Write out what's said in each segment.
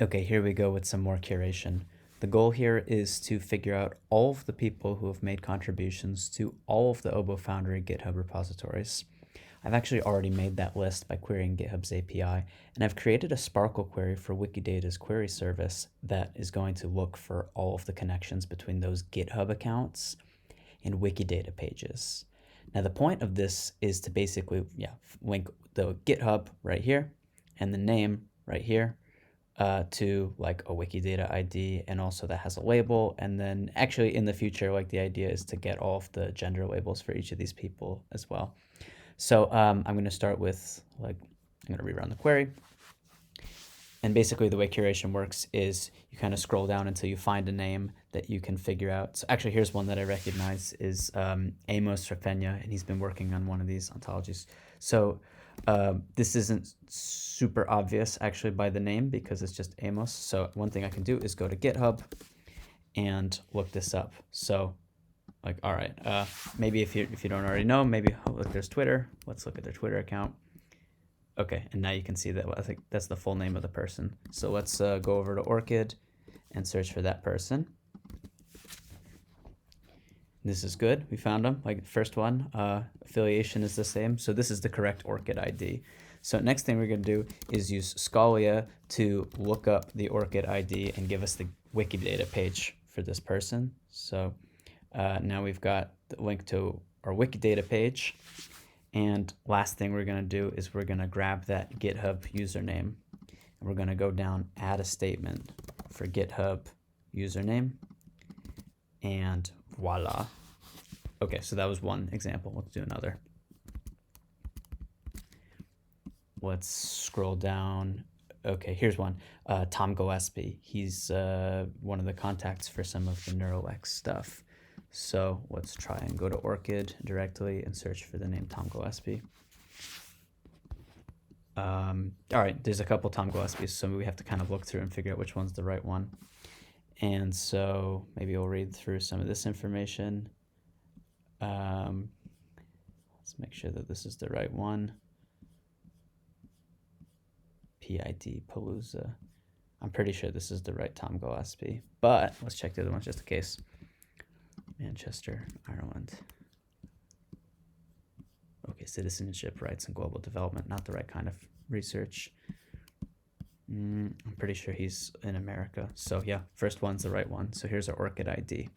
Okay, here we go with some more curation. The goal here is to figure out all of the people who have made contributions to all of the OBO Foundry GitHub repositories. I've actually already made that list by querying GitHub's API, and I've created a SPARQL query for Wikidata's query service that is going to look for all of the connections between those GitHub accounts and Wikidata pages. Now, the point of this is to basically, link the GitHub right here and the name right here to like a Wikidata ID, and also that has a label. And then actually in the future, like the idea is to get all of the gender labels for each of these people as well. So I'm going to start with I'm going to rerun the query. And basically the way curation works is you kind of scroll down until you find a name that you can figure out. So actually here's one that I recognize is Amos Rafenia, and he's been working on one of these ontologies. So this isn't super obvious actually by the name because it's just Amos. So one thing I can do is go to GitHub and look this up. So all right, maybe if you don't already know, maybe look, there's Twitter. Let's look at their Twitter account. Okay, and now you can see that I think that's the full name of the person. So let's go over to ORCID and search for that person. This is good. We found them. Like the first one, affiliation is the same. So this is the correct ORCID ID. So next thing we're going to do is use Scalia to look up the ORCID ID and give us the Wikidata page for this person. So now we've got the link to our Wikidata page. And last thing we're going to do is we're going to grab that GitHub username. And we're going to go down, add a statement for GitHub username. And voila. Okay, so that was one example. Let's do another. Let's scroll down. Okay, here's one. Tom Gillespie. He's one of the contacts for some of the NeuroX stuff. So let's try and go to ORCID directly and search for the name Tom Gillespie. All right, there's a couple Tom Gillespies, so we have to kind of look through and figure out which one's the right one. And so maybe we'll read through some of this information. Let's make sure that this is the right one. PID Palooza. I'm pretty sure this is the right Tom Gillespie, but let's check the other ones just in case. Manchester, Ireland. Okay, citizenship, rights, and global development, not the right kind of research. I'm pretty sure he's in America. So yeah, first one's the right one. So here's our ORCID ID.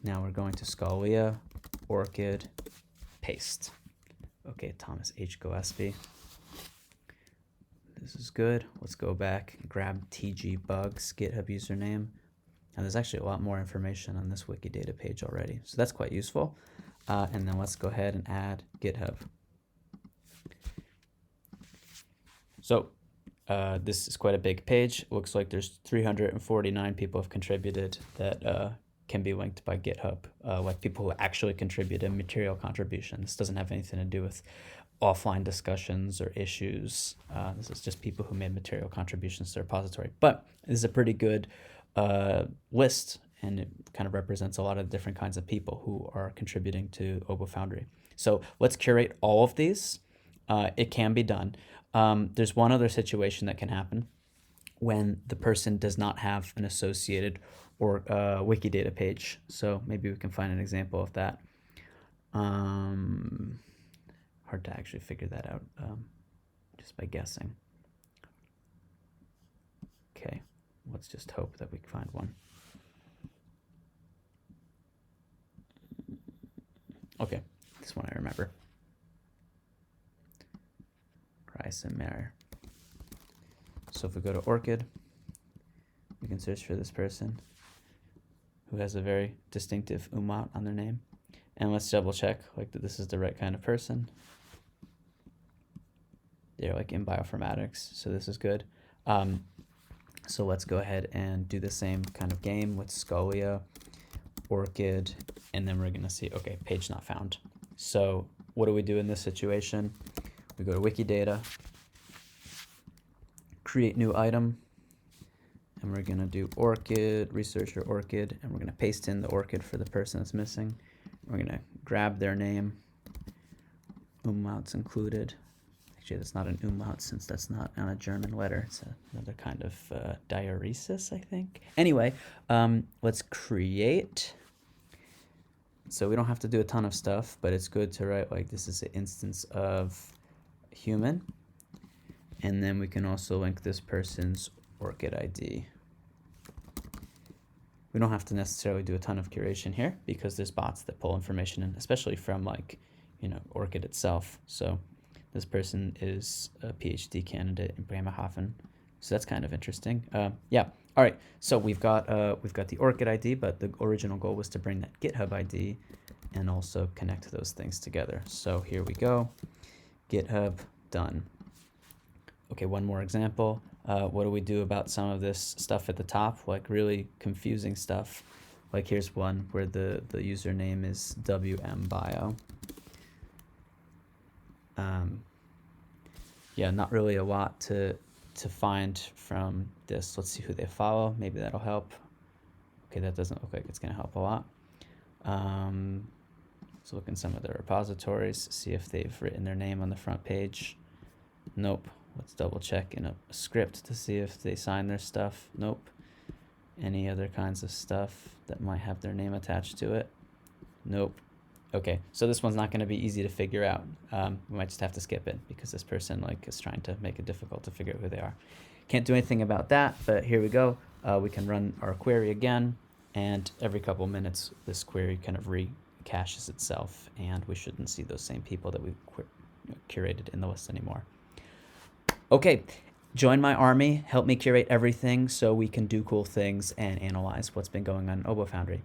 Now we're going to Scalia, ORCID, paste. Okay, Thomas H. Gillespie. This is good. Let's go back and grab TG Bugs GitHub username. Now there's actually a lot more information on this Wikidata page already, so that's quite useful. And then let's go ahead and add GitHub. So this is quite a big page. It looks like there's 349 people have contributed that can be linked by GitHub, like people who actually contributed material contributions. This doesn't have anything to do with offline discussions or issues. This is just people who made material contributions to the repository. But this is a pretty good list, and it kind of represents a lot of different kinds of people who are contributing to OBO Foundry. So let's curate all of these. It can be done. There's one other situation that can happen when the person does not have an associated or Wikidata page. So maybe we can find an example of that. Hard to actually figure that out just by guessing. Okay. Let's just hope that we can find one. Okay, this one I remember. Reisenmeyer. So if we go to ORCID, we can search for this person who has a very distinctive umlaut on their name. And let's double check like that this is the right kind of person. They're like in bioinformatics, so this is good. So let's go ahead and do the same kind of game with Scalia, ORCID, and then we're going to see, okay, page not found. So what do we do in this situation? We go to Wikidata, create new item, and we're going to do ORCID, researcher ORCID, and we're going to paste in the ORCID for the person that's missing. We're going to grab their name, umlauts included. Actually, that's not an umlaut since that's not on a German letter. It's another kind of diaeresis, I think. Anyway, let's create. So we don't have to do a ton of stuff, but it's good to write like this is an instance of human. And then we can also link this person's ORCID ID. We don't have to necessarily do a ton of curation here because there's bots that pull information in, especially from like, ORCID itself. So this person is a PhD candidate in Bremerhaven. So that's kind of interesting. Yeah. All right. So we've got the ORCID ID, but the original goal was to bring that GitHub ID and also connect those things together. So here we go. GitHub done. Okay, one more example. What do we do about some of this stuff at the top, like really confusing stuff? Like here's one where the username is WMBio. Yeah, not really a lot to find from this. Let's see who they follow. Maybe that'll help. Okay, that doesn't look like it's going to help a lot. Let's look in some of their repositories, see if they've written their name on the front page. Nope. Let's double check in a script to see if they sign their stuff. Nope. Any other kinds of stuff that might have their name attached to it? Nope. Okay, so this one's not going to be easy to figure out. We might just have to skip it because this person is trying to make it difficult to figure out who they are. Can't do anything about that, but here we go. We can run our query again, and every couple minutes this query kind of recaches itself, and we shouldn't see those same people that we curated in the list anymore. Okay, join my army, help me curate everything so we can do cool things and analyze what's been going on in OBO Foundry.